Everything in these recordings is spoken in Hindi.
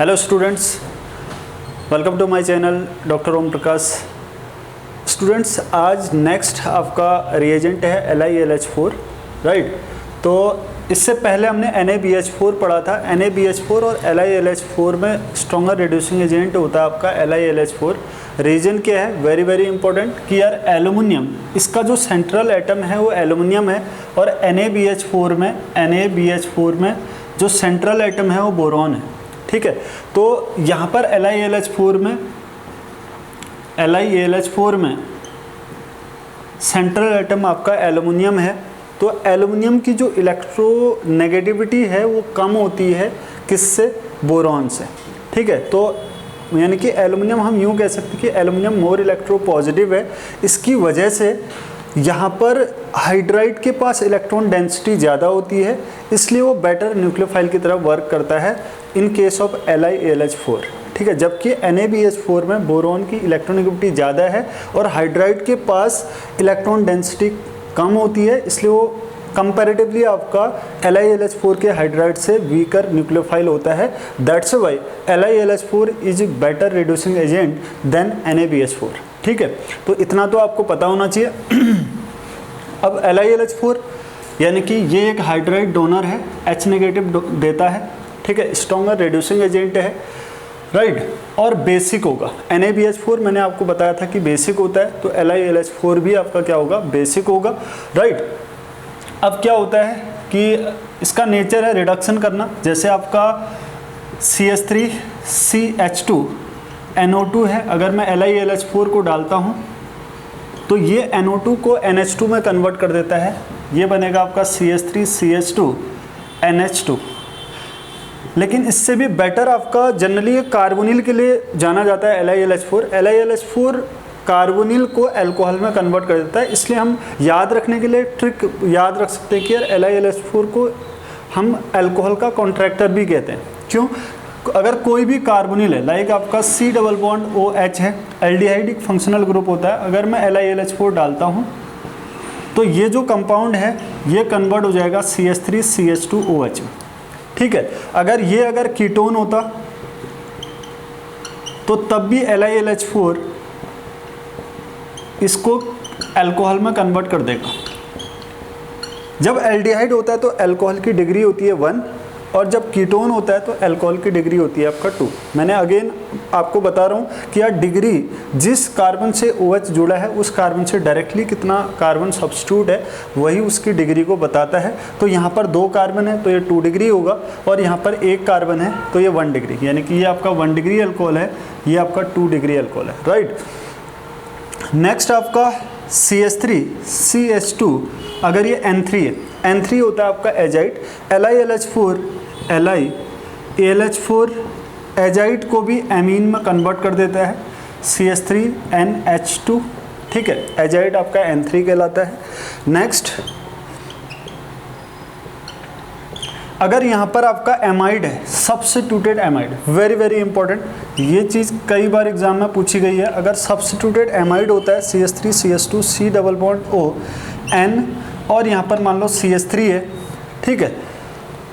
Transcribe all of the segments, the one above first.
Hello students, welcome to my channel doctor Om Prakash. Students, आज नेक्स्ट आपका रिएजेंट है LiLH4, राइट। तो इससे पहले हमने NaBH4 पढ़ा था। NaBH4 और LiLH4 में स्ट्रॉन्गर रिड्यूसिंग एजेंट होता है आपका LiLH4। रीजन क्या है, वेरी वेरी इंपॉर्टेंट कि यार एल्युमिनियम, इसका जो सेंट्रल एटम है वो एल्युमिनियम है, और NaBH4 में जो सेंट्रल एटम है वो बोरॉन है, ठीक है। तो यहाँ पर LiLH4 में सेंट्रल एटम आपका एल्युमिनियम है। तो एल्युमिनियम की जो इलेक्ट्रोनेगेटिविटी है वो कम होती है किससे, बोरॉन से, ठीक है। तो यानी कि एल्युमिनियम, हम यूँ कह सकते हैं कि एल्युमिनियम मोर इलेक्ट्रोपॉजिटिव है। इसकी वजह से यहाँ पर हाइड्राइड के पास इलेक्ट्रॉन डेंसिटी ज़्यादा होती है, इसलिए वो बेटर न्यूक्लियोफाइल की तरह वर्क करता है इन केस ऑफ LiLH4, ठीक है। जबकि NaBH4 में बोरॉन की इलेक्ट्रोनेगेटिविटी ज़्यादा है और हाइड्राइड के पास इलेक्ट्रॉन डेंसिटी कम होती है, इसलिए वो कंपैरेटिवली आपका LiLH4 के हाइड्राइड से वीकर न्यूक्लियोफाइल होता है। That's why LiLH4 is better reducing agent than NaBH4, ठीक है। तो इतना तो आपको पता होना चाहिए। अब LiLH4 यानी कि ये एक हाइड्राइड डोनर है, H नेगेटिव देता है, ठीक है, स्ट्रॉन्गर रिड्यूसिंग एजेंट है, राइट। और बेसिक होगा। NaBH4 मैंने आपको बताया था कि बेसिक होता है, तो LiLH4 भी आपका क्या होगा, बेसिक होगा, राइट। अब क्या होता है कि इसका नेचर है रिडक्शन करना। जैसे आपका CH3CH2NO2 है, अगर मैं LiLH4 को डालता हूँ तो ये NO2 को NH2 में कन्वर्ट कर देता है, ये बनेगा आपका CH3CH2NH2। लेकिन इससे भी बेटर आपका जनरली कार्बोनिल के लिए जाना जाता है LiLH4। LiLH4 कार्बोनिल को अल्कोहल में कन्वर्ट कर देता है, इसलिए हम याद रखने के लिए ट्रिक याद रख सकते हैं कि यार LiLH4 को हम अल्कोहल का कॉन्ट्रैक्टर भी कहते हैं। क्यों? अगर कोई भी कार्बोनिल है, लाइक आपका C डबल बॉन्ड OH है, एल्डिहाइड एक फंक्शनल ग्रुप होता है, अगर मैं LiLH4 डालता हूँ तो ये जो कंपाउंड है ये कन्वर्ट हो जाएगा CH3CH2OH में, ठीक है। अगर कीटोन होता तो तब भी LiLH4 इसको अल्कोहल में कन्वर्ट कर देगा। जब एल्डिहाइड होता है तो अल्कोहल की डिग्री होती है 1, और जब कीटोन होता है तो अल्कोहल की डिग्री होती है आपका 2। मैंने अगेन आपको बता रहा हूँ कि यार डिग्री जिस कार्बन से OH जुड़ा है उस कार्बन से डायरेक्टली कितना कार्बन सब्स्टिट्यूट है वही उसकी डिग्री को बताता है। तो यहाँ पर 2 कार्बन है तो ये 2 डिग्री होगा, और यहाँ पर 1 कार्बन है तो ये 1 डिग्री, यानी कि ये आपका 1 डिग्री अल्कोहल है, ये आपका 2 डिग्री अल्कोहल है, राइट। नेक्स्ट आपका CH3CH2, अगर ये N3 है, N3 होता है आपका एजाइड। LiLH4 एजाइड को भी एमीन में कन्वर्ट कर देता है, CH3NH2, ठीक है। एजाइड आपका N3 कहलाता है। नेक्स्ट, अगर यहाँ पर आपका एमाइड है, substituted amide, very very important, ये चीज़ कई बार एग्जाम में पूछी गई है। अगर सब्स्टिट्यूटेड एमाइड होता है CH3CH2 C double bond O N, और यहाँ पर मान लो CH3 है, ठीक है,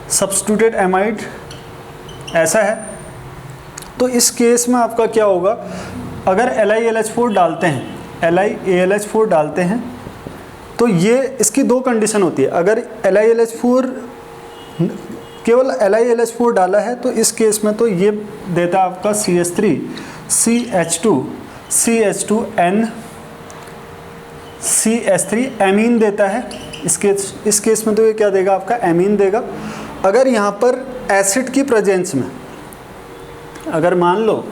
सब्स्टिट्यूटेड एमाइड ऐसा है, तो इस केस में आपका क्या होगा, अगर LiLH4 डालते हैं तो ये इसकी 2 कंडीशन होती है। अगर केवल LiLH4 डाला है तो इस केस में तो ये देता है आपका CH3CH2NCH3 एमीन देता है। इस केस में तो ये क्या देगा, आपका एमीन देगा। अगर यहाँ पर एसिड की प्रेजेंस में, अगर मान लो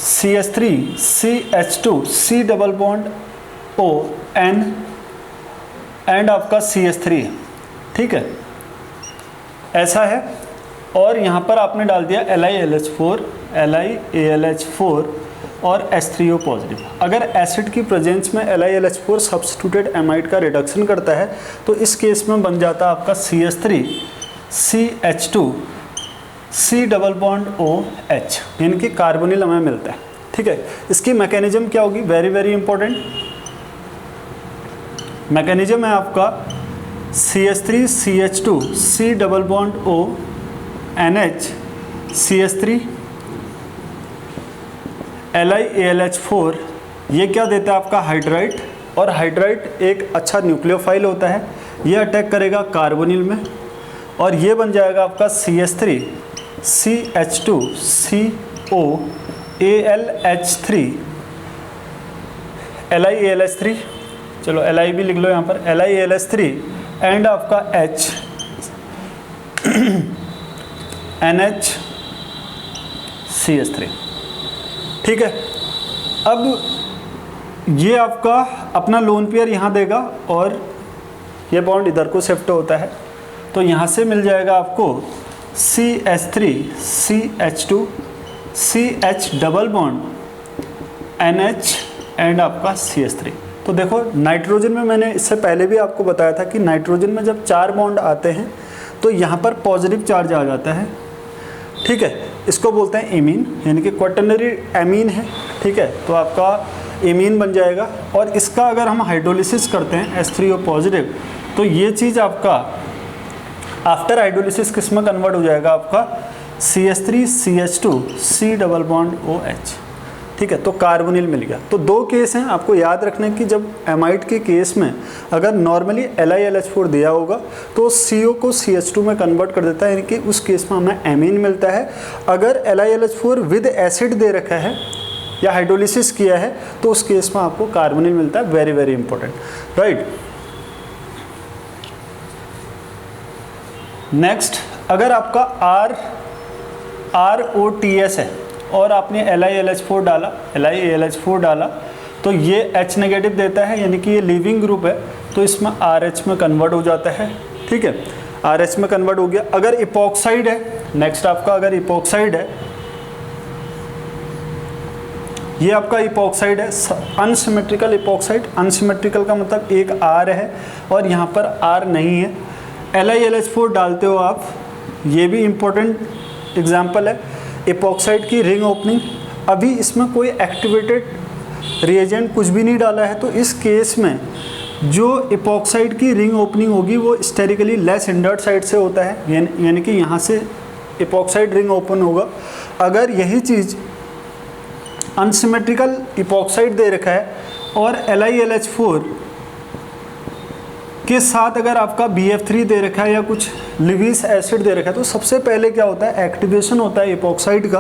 CH3CH2 C double bond O N and आपका CH3 है, ठीक है, ऐसा है, और यहाँ पर आपने डाल दिया LiALH4 और H3O पॉजिटिव। अगर एसिड की प्रेजेंस में LiLH4 सब्स्टिट्यूटेड एमाइड का रिडक्शन करता है तो इस केस में बन जाता है आपका CH3CH2 C double bond OH, यानी कि कार्बोनिल हमें मिलता है, ठीक है। इसकी मैकेनिज्म क्या होगी, वेरी वेरी इंपॉर्टेंट मैकेनिज्म है आपका CH3 CH2 C double bond O NH CH3 LiAlH4, ये क्या देता है आपका हाइड्राइड, और हाइड्राइड एक अच्छा न्यूक्लियोफाइल होता है, ये अटैक करेगा कार्बोनिल में और ये बन जाएगा आपका CH3 CH2 CO AlH3 LiAlH3, चलो Li भी लिख लो यहाँ पर, LiAlH3 एंड आपका H NH CH3। ठीक है, अब ये आपका अपना लोन पेयर यहाँ देगा और ये बॉन्ड इधर को शिफ्ट होता है, तो यहाँ से मिल जाएगा आपको CH3 CH2 CH double bond NH and आपका CH3। तो देखो नाइट्रोजन में मैंने इससे पहले भी आपको बताया था कि नाइट्रोजन में जब 4 बॉन्ड आते हैं तो यहाँ पर पॉजिटिव चार्ज आ जाता है। ठीक है, इसको बोलते हैं एमीन, यानी कि क्वाटर्नरी एमीन है। ठीक है, तो आपका एमीन बन जाएगा और इसका अगर हम हाइड्रोलिसिस करते हैं H3O पॉजिटिव, तो ये चीज़ आपका आफ्टर हाइड्रोलिसिस किस में कन्वर्ट हो जाएगा, आपका CH3 CH2 C double bond OH। ठीक है, तो कार्बोनिल मिल गया। तो 2 केस हैं, आपको याद रखना है कि जब एमाइड के केस में अगर नॉर्मली LiLH4 दिया होगा तो CO को CH2 में कन्वर्ट कर देता है, यानी कि उस केस में हमें एमीन मिलता है। अगर LiLH4 विद एसिड दे रखा है या हाइड्रोलिसिस किया है तो उस केस में आपको कार्बोनिल मिलता है। Very very important, right. Next, अगर आपका ROTS है और आपने LiAlH4 डाला तो ये H नेगेटिव देता है, यानी कि ये लीविंग ग्रुप है, तो इसमें RH में कन्वर्ट हो जाता है। ठीक है, RH में कन्वर्ट हो गया। अगर इपॉक्साइड है, नेक्स्ट आपका अगर इपॉक्साइड है, ये आपका इपॉक्साइड है, अनसिमेट्रिकल इपॉक्साइड। अनसिमेट्रिकल का मतलब एक R है और यहाँ पर R नहीं है। LiLH4 डालते हो आप, ये भी इम्पोर्टेंट एग्जाम्पल है इपॉक्साइड की रिंग ओपनिंग। अभी इसमें कोई एक्टिवेटेड रिएजेंट कुछ भी नहीं डाला है, तो इस केस में जो इपॉक्साइड की रिंग ओपनिंग होगी वो स्टेरिकली लेस हिंडर्ड साइड से होता है, यानी कि यहाँ से इपॉक्साइड रिंग ओपन होगा। अगर यही चीज़ अनसिमेट्रिकल इपॉक्साइड दे रखा है और LiLH4 के साथ अगर आपका BF3 दे रखा है या कुछ लिविस एसिड दे रखा है, तो सबसे पहले क्या होता है, एक्टिवेशन होता है इपॉक्साइड का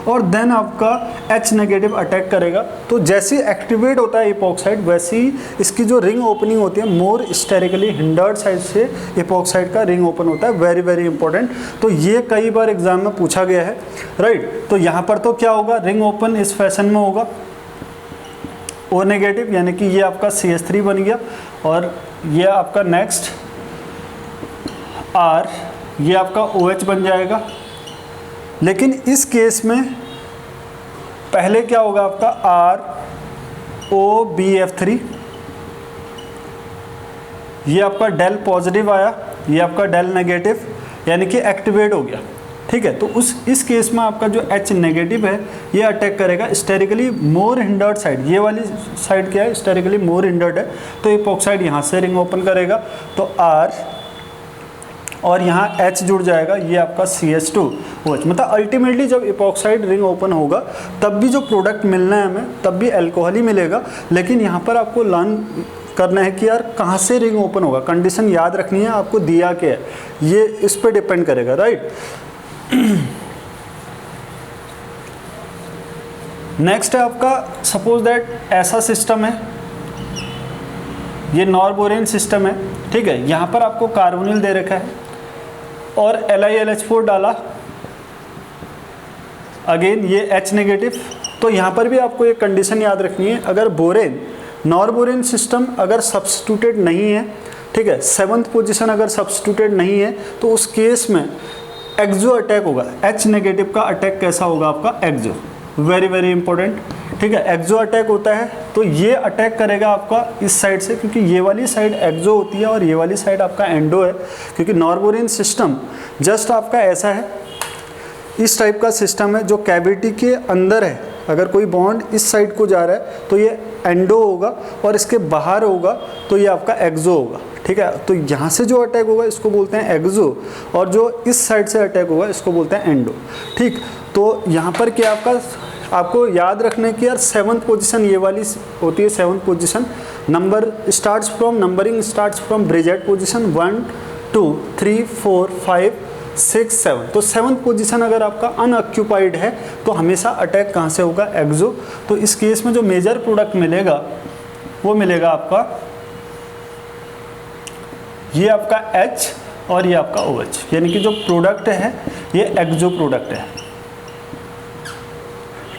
और देन आपका H नेगेटिव अटैक करेगा। तो जैसे ही एक्टिवेट होता है इपॉक्साइड, वैसे ही इसकी जो रिंग ओपनिंग होती है मोर स्टेरिकली हिंडर्ड साइड से इपॉक्साइड का रिंग ओपन होता है। वेरी वेरी इंपॉर्टेंट, तो ये कई बार एग्जाम में पूछा गया है, राइट। तो यहाँ पर तो क्या होगा, रिंग ओपन इस फैशन में होगा, O नेगेटिव, यानी कि ये आपका CH3 बन गया और ये आपका नेक्स्ट R, ये आपका OH बन जाएगा। लेकिन इस केस में पहले क्या होगा, आपका ROBF3, ये आपका डेल पॉजिटिव आया, ये आपका डेल नेगेटिव, यानी कि एक्टिवेट हो गया। ठीक है, तो इस केस में आपका जो H नेगेटिव है ये अटैक करेगा स्टेरिकली मोर हिंडर्ड साइड। ये वाली साइड क्या है, स्टेरिकली मोर हिंडर्ड है, तो इपॉक्साइड यहाँ से रिंग ओपन करेगा, तो R और यहाँ H जुड़ जाएगा, ये आपका CH2OH। मतलब अल्टीमेटली जब इपॉक्साइड रिंग ओपन होगा तब भी जो प्रोडक्ट मिलना है हमें, तब भी अल्कोहल ही मिलेगा। लेकिन यहाँ पर आपको लर्न करना है कि यार कहाँ से रिंग ओपन होगा, कंडीशन याद रखनी है, आपको दिया क्या है, ये इस पर डिपेंड करेगा, राइट। नेक्स्ट है आपका, सपोज दैट ऐसा सिस्टम है, ये नॉरबोरेन सिस्टम है। ठीक है, यहाँ पर आपको कार्बोनिल दे रखा है और LiLH4 डाला, अगेन ये H नेगेटिव। तो यहाँ पर भी आपको एक कंडीशन याद रखनी है, अगर बोरेन नॉरबोरेन सिस्टम अगर सब्स्टिट्यूटेड नहीं है, ठीक है, 7th पोजीशन अगर सब्स्टिट्यूटेड नहीं है, तो उस केस में एक्सो अटैक होगा। H नेगेटिव का अटैक कैसा होगा, आपका एक्सो। वेरी वेरी इंपॉर्टेंट, ठीक है, एक्सो अटैक होता है, तो ये अटैक करेगा आपका इस साइड से, क्योंकि ये वाली साइड एक्सो होती है और ये वाली साइड आपका एंडो है। क्योंकि नॉरबोरेन सिस्टम जस्ट आपका ऐसा है, इस टाइप का सिस्टम है जो कैविटी के अंदर है। अगर कोई बॉन्ड इस साइड को जा रहा है तो ये एंडो होगा और इसके बाहर होगा तो ये आपका एक्सो होगा। ठीक है। तो यहाँ से जो अटैक होगा इसको बोलते हैं एक्सो, और जो इस साइड से अटैक होगा इसको बोलते हैं एंडो। ठीक, तो यहाँ पर क्या आपको याद रखने की यार 7th पोजीशन ये वाली होती है 7th position. Numbering starts from bridgehead position 1 2 3 4 5 6 7। तो 7th पोजीशन अगर आपका अनऑक्यूपाइड है तो हमेशा अटैक कहाँ से होगा, एक्सो। तो इस केस में जो मेजर प्रोडक्ट मिलेगा वो मिलेगा आपका ये आपका H और ये आपका OH, यानी कि जो प्रोडक्ट है ये एक्सो प्रोडक्ट है।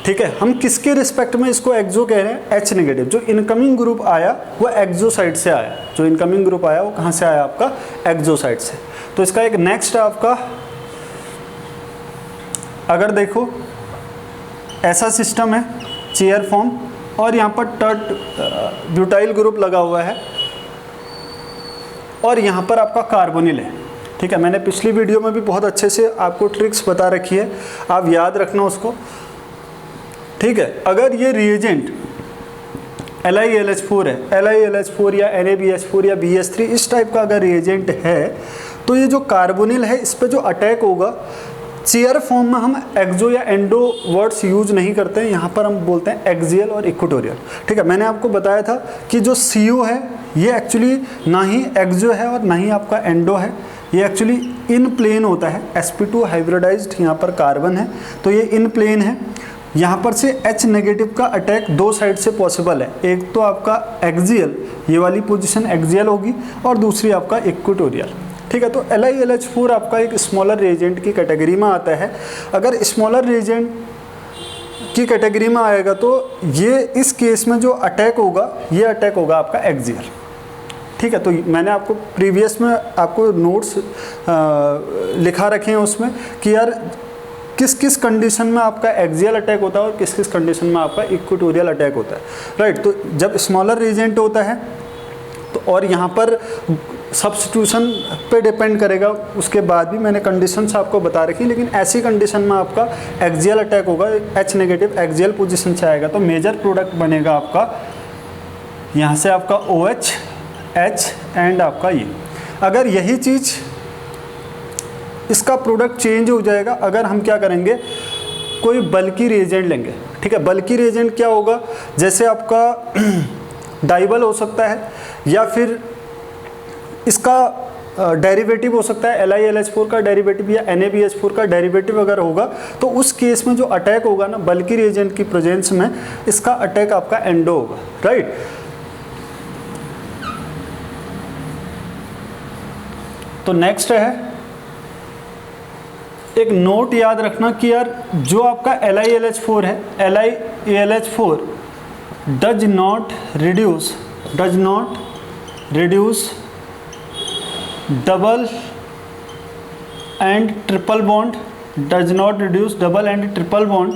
ठीक है, हम किसके रिस्पेक्ट में इसको एक्सो कह रहे हैं, H नेगेटिव। जो इनकमिंग ग्रुप आया वो एक्सो साइड से आया, जो इनकमिंग ग्रुप आया वो कहाँ से आया आपका, एक्सो साइड से। तो इसका एक नेक्स्ट आपका अगर देखो ऐसा सिस्टम है चेयर फॉर्म, और यहाँ पर टर्ट ब्यूटाइल ग्रुप लगा हुआ है और यहाँ पर आपका कार्बोनिल है। ठीक है, मैंने पिछली वीडियो में भी बहुत अच्छे से आपको ट्रिक्स बता रखी है, आप याद रखना उसको। ठीक है, अगर ये रिएजेंट LiLH4 है, LiLH4 या NaBH4 या BH3 इस टाइप का अगर रिएजेंट है तो ये जो कार्बोनिल है इस पे जो अटैक होगा, चेयर फॉर्म में हम एक्सो या एंडो वर्ड्स यूज नहीं करते हैं, यहाँ पर हम बोलते हैं एक्सियल और इक्वेटोरियल। ठीक है, मैंने आपको बताया था कि जो CO है ये एक्चुअली ना ही एक्सो है और ना ही आपका एंडो है, ये एक्चुअली इन प्लेन होता है। sp2 हाइब्रिडाइज्ड यहाँ पर कार्बन है तो ये इन प्लेन है। यहाँ पर से H नेगेटिव का अटैक दो साइड से पॉसिबल है, एक तो आपका एक्सियल, ये वाली पोजीशन एक्सियल होगी, और दूसरी आपका इक्वेटोरियल। ठीक है, तो LiLH4 आपका एक स्मॉलर रिएजेंट की कैटेगरी में आता है। अगर स्मॉलर रिएजेंट की कैटेगरी में आएगा तो ये इस केस में जो अटैक होगा ये अटैक होगा आपका एक्सियल। ठीक है, तो मैंने आपको प्रीवियस में आपको नोट्स लिखा रखे हैं उसमें कि यार किस किस कंडीशन में आपका एक्सियल अटैक होता है और किस किस कंडीशन में आपका इक्वेटोरियल अटैक होता है। राइट, तो जब स्मॉलर रिएजेंट होता है तो और यहाँ पर सब्स्टिट्यूशन पे डिपेंड करेगा, उसके बाद भी मैंने कंडीशंस आपको बता रखी, लेकिन ऐसी कंडीशन में आपका एक्सियल अटैक होगा, H नेगेटिव एक्सियल पोजीशन से आएगा तो मेजर प्रोडक्ट बनेगा आपका यहाँ से आपका OH H एंड आपका ये। अगर यही चीज़ इसका प्रोडक्ट चेंज हो जाएगा अगर हम क्या करेंगे, कोई बल्कि रिएजेंट लेंगे। ठीक है, बल्कि रिएजेंट क्या होगा, जैसे आपका डाइबल हो सकता है या फिर इसका डेरिवेटिव हो सकता है, LiLH4 का डेरिवेटिव या NaBH4 का डेरिवेटिव अगर होगा तो उस केस में जो अटैक होगा ना बल्कि रिएजेंट की प्रेजेंस में, इसका अटैक आपका एंडो होगा। राइट, तो नेक्स्ट है एक नोट याद रखना कि यार जो आपका LiLH4 है, LiLH4 does not reduce double and triple bond, does not reduce double and triple bond.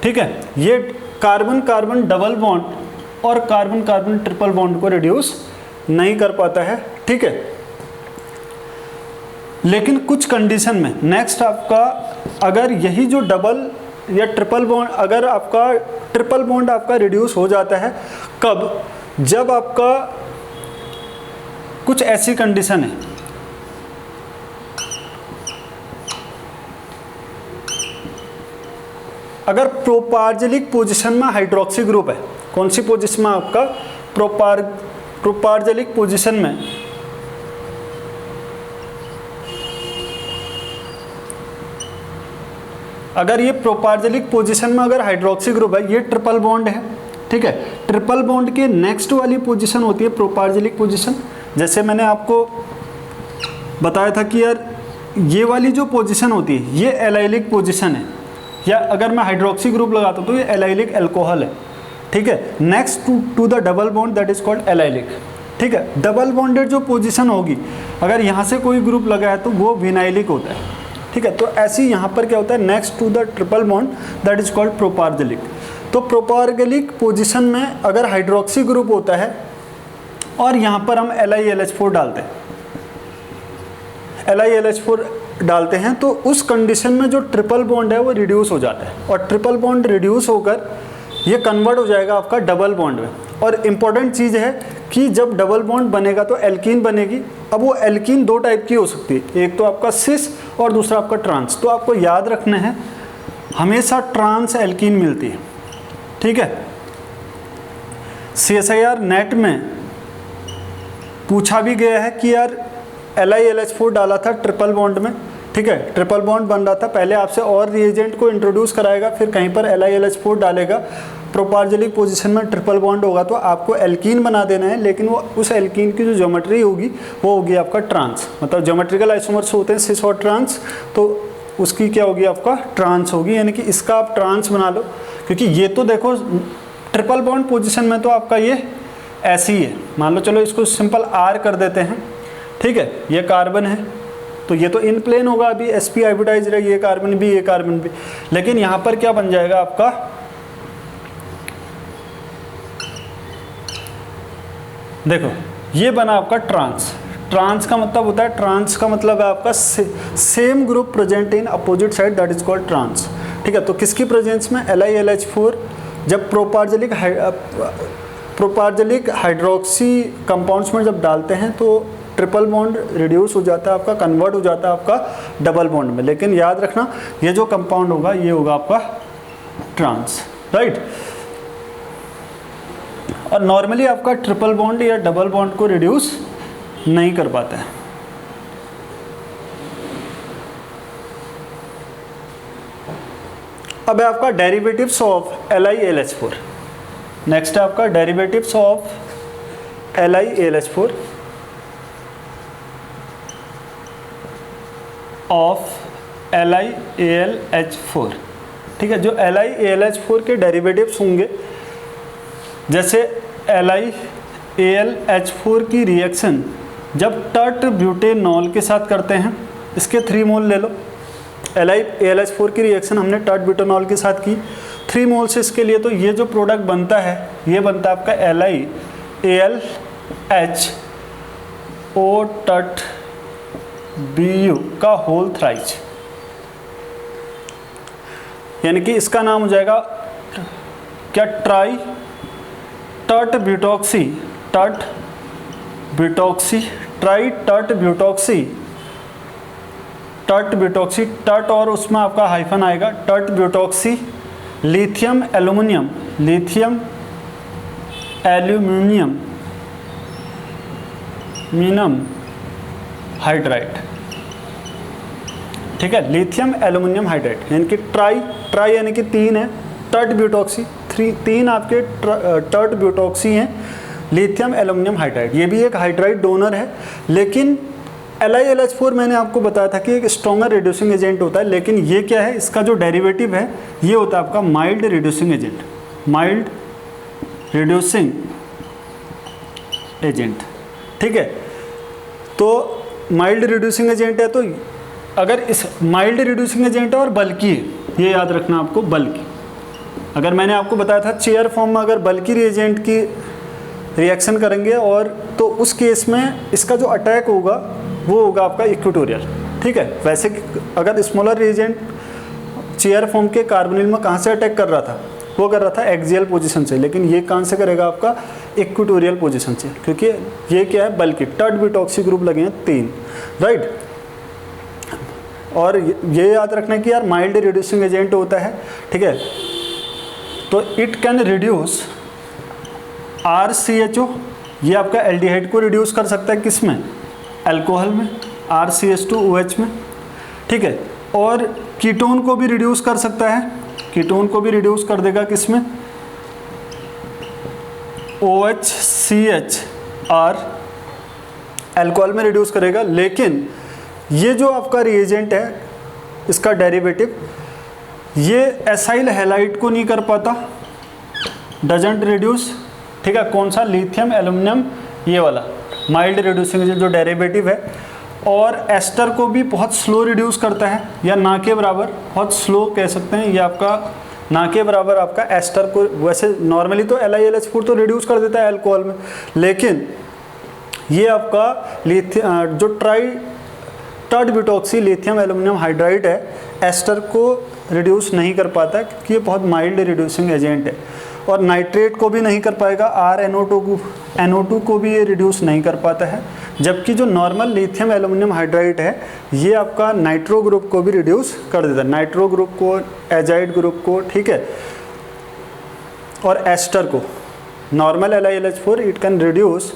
ठीक है, ये कार्बन कार्बन डबल बॉन्ड और कार्बन कार्बन ट्रिपल बॉन्ड को रिड्यूस नहीं कर पाता है। ठीक है, लेकिन कुछ कंडीशन में नेक्स्ट आपका अगर यही जो डबल या ट्रिपल बॉन्ड, अगर आपका ट्रिपल बॉन्ड आपका रिड्यूस हो जाता है, कब, जब आपका कुछ ऐसी कंडीशन है, अगर प्रोपार्जलिक पोजीशन में हाइड्रोक्सी ग्रुप है, कौन सी पोजीशन में आपका प्रोपार्जलिक पोजीशन में अगर ये प्रोपार्जलिक पोजीशन में अगर हाइड्रोक्सी ग्रुप है, ये ट्रिपल बॉन्ड है। ठीक है, ट्रिपल बॉन्ड के नेक्स्ट वाली पोजीशन होती है प्रोपार्जलिक पोजीशन। जैसे मैंने आपको बताया था कि यार ये वाली जो पोजीशन होती है ये एलाइलिक पोजीशन है, या अगर मैं हाइड्रोक्सी ग्रुप लगाता हूँ तो ये एलाइलिक अल्कोहल है। ठीक है, next to the double bond that is called allylic. ठीक है, डबल बॉन्डेड जो पोजीशन होगी अगर यहाँ से कोई ग्रुप लगा है तो वो विनाइलिक होता है। ठीक है, तो ऐसी यहाँ पर क्या होता है, next to the triple bond that is called propargylic. तो प्रोपार्जलिक पोजीशन में अगर हाइड्रोक्सी ग्रुप होता है और यहाँ पर हम LiLH4 डालते हैं, LiLH4 डालते हैं तो उस कंडीशन में जो ट्रिपल बॉन्ड है वो रिड्यूस हो जाता है, और ट्रिपल बॉन्ड रिड्यूस होकर ये कन्वर्ट हो जाएगा आपका डबल बॉन्ड में। और इम्पॉर्टेंट चीज़ है कि जब डबल बॉन्ड बनेगा तो एल्कीन बनेगी। अब वो एल्कीन दो टाइप की हो सकती है, एक तो आपका सिस और दूसरा आपका ट्रांस। तो आपको याद रखना है हमेशा ट्रांस एल्कीन मिलती है, ठीक है। CSIR नेट में पूछा भी गया है कि यार LiLH4 डाला था ट्रिपल बॉन्ड में, ठीक है, ट्रिपल बॉन्ड बन रहा था, पहले आपसे और रिएजेंट को इंट्रोड्यूस कराएगा, फिर कहीं पर LiLH4 डालेगा, प्रोपार्जिलिक पोजीशन में ट्रिपल बॉन्ड होगा तो आपको एल्कीन बना देना है, लेकिन वो उस एल्कीन की जो ज्योमेट्री होगी वो होगी आपका ट्रांस। मतलब ज्योमेट्रिकल आइसोमर्स होते हैं सिस और ट्रांस, तो उसकी क्या होगी आपका ट्रांस होगी, यानी कि इसका आप ट्रांस बना लो, क्योंकि ये तो देखो ट्रिपल बॉन्ड पोजीशन में तो आपका ये ऐसी है। मान लो चलो इसको सिंपल R कर देते हैं, ठीक है, ये कार्बन है तो ये तो इन प्लेन होगा, अभी sp हाइब्रिडाइज है, ये कार्बन भी ये कार्बन भी, लेकिन यहाँ पर क्या बन जाएगा आपका, देखो ये बना आपका ट्रांस। ट्रांस का मतलब होता है, ट्रांस का मतलब है आपका same group present in opposite side, that is called trans, ठीक है। तो किसकी प्रेजेंस में LiLH4 जब प्रोपार्जिलिक हाइड्रोक्सी कंपाउंड्स में जब डालते हैं तो ट्रिपल बॉन्ड रिड्यूस हो जाता है आपका, कन्वर्ट हो जाता है आपका डबल बॉन्ड में। लेकिन याद रखना ये जो कंपाउंड होगा ये होगा आपका ट्रांस, राइट। और नॉर्मली आपका ट्रिपल बॉन्ड या डबल बॉन्ड को रिड्यूस नहीं कर पाता है। अब है आपका डेरिवेटिव्स ऑफ LiLH4। नेक्स्ट है आपका derivatives of LiLH4 of LiAlH4, ठीक है। जो LiAlH4 के डेरिवेटिव्स होंगे, जैसे LiAlH4 की रिएक्शन जब टर्ट ब्यूटेनॉल के साथ करते हैं, इसके 3 मोल ले लो। LiAlH4 की रिएक्शन हमने टर्ट ब्यूटेनॉल के साथ की 3 मोल से इसके लिए, तो ये जो प्रोडक्ट बनता है ये बनता है आपका LiAlHO टर्ट BU का होल थ्राइज, यानी कि इसका नाम हो जाएगा क्या, tri tert butoxy, tert butoxy, tri tert butoxy, tert butoxy, tert और उसमें आपका हाइफन आएगा, tert butoxy lithium aluminium, lithium aluminium मीनम हाइड्राइड, ठीक है, लिथियम एल्यूमिनियम हाइड्राइड, यानी कि ट्राई यानी कि 3 है, टर्ट ब्यूटॉक्सी 3 आपके टर्ट ब्यूटॉक्सी हैं, लिथियम एल्यूमिनियम हाइड्राइड, ये भी एक हाइड्राइड डोनर है। लेकिन LiLH4 मैंने आपको बताया था कि एक स्ट्रॉन्गर रिड्यूसिंग एजेंट होता है, लेकिन ये क्या है, इसका जो डेरिवेटिव है ये होता है आपका mild reducing agent, mild reducing agent, ठीक है। तो माइल्ड रिड्यूसिंग एजेंट है, तो अगर इस माइल्ड रिड्यूसिंग एजेंट है और बल्कि है, ये याद रखना आपको, बल्कि अगर मैंने आपको बताया था चेयर फॉर्म में अगर बल्कि रिएजेंट की रिएक्शन करेंगे और तो उस केस में इसका जो अटैक होगा वो होगा आपका इक्वेटोरियल, ठीक है। वैसे अगर स्मॉलर रिएजेंट चेयर फॉर्म के कार्बोनिल में कहाँ से अटैक कर रहा था, वो कर रहा था एक्सियल पोजीशन से, लेकिन ये कहाँ से करेगा आपका इक्वेटोरियल पोजीशन से, क्योंकि ये क्या है, बल्कि टर्ट ब्यूटॉक्सी ग्रुप लगे हैं 3, राइट। और ये याद रखना कि यार माइल्ड रिड्यूसिंग एजेंट होता है, ठीक है। तो इट कैन रिड्यूस RCHO, ये आपका एल्डिहाइड को रिड्यूस कर सकता है किस में, अल्कोहल में, RCH2OH में, ठीक है। और कीटोन को भी रिड्यूस कर सकता है, कीटोन को भी रिड्यूस कर देगा किस में, OHCHR, अल्कोहल में रिड्यूस करेगा। लेकिन ये जो आपका रिएजेंट है इसका डेरिवेटिव, ये एसाइल हैलाइड को नहीं कर पाता, डजंट रिड्यूस, ठीक है। कौन सा, लिथियम एल्यूमिनियम, ये वाला माइल्ड रिड्यूसिंग जो डेरिवेटिव है। और एस्टर को भी बहुत स्लो रिड्यूस करता है, या ना के बराबर, बहुत स्लो कह सकते हैं, ये आपका ना के बराबर आपका एस्टर को। वैसे नॉर्मली तो LiLH4 तो रिड्यूस कर देता है अल्कोहल में, लेकिन ये आपका लिथियम जो tert butoxy lithium aluminium hydride है, एस्टर को रिड्यूस नहीं कर पाता है, क्योंकि ये बहुत माइल्ड रिड्यूसिंग एजेंट है। और नाइट्रेट को भी नहीं कर पाएगा, NO2 को भी ये रिड्यूस नहीं कर पाता है। जबकि जो नॉर्मल लिथियम एल्यूमिनियम हाइड्राइड है ये आपका नाइट्रो ग्रुप को भी रिड्यूस कर देता है, नाइट्रो ग्रुप को, एजाइड ग्रुप को, ठीक है, और एस्टर को। Normal LiLH4 it can reduce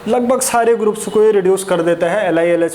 लगभग सारे ग्रुप्स को ये रिड्यूस कर देता है, LiLH4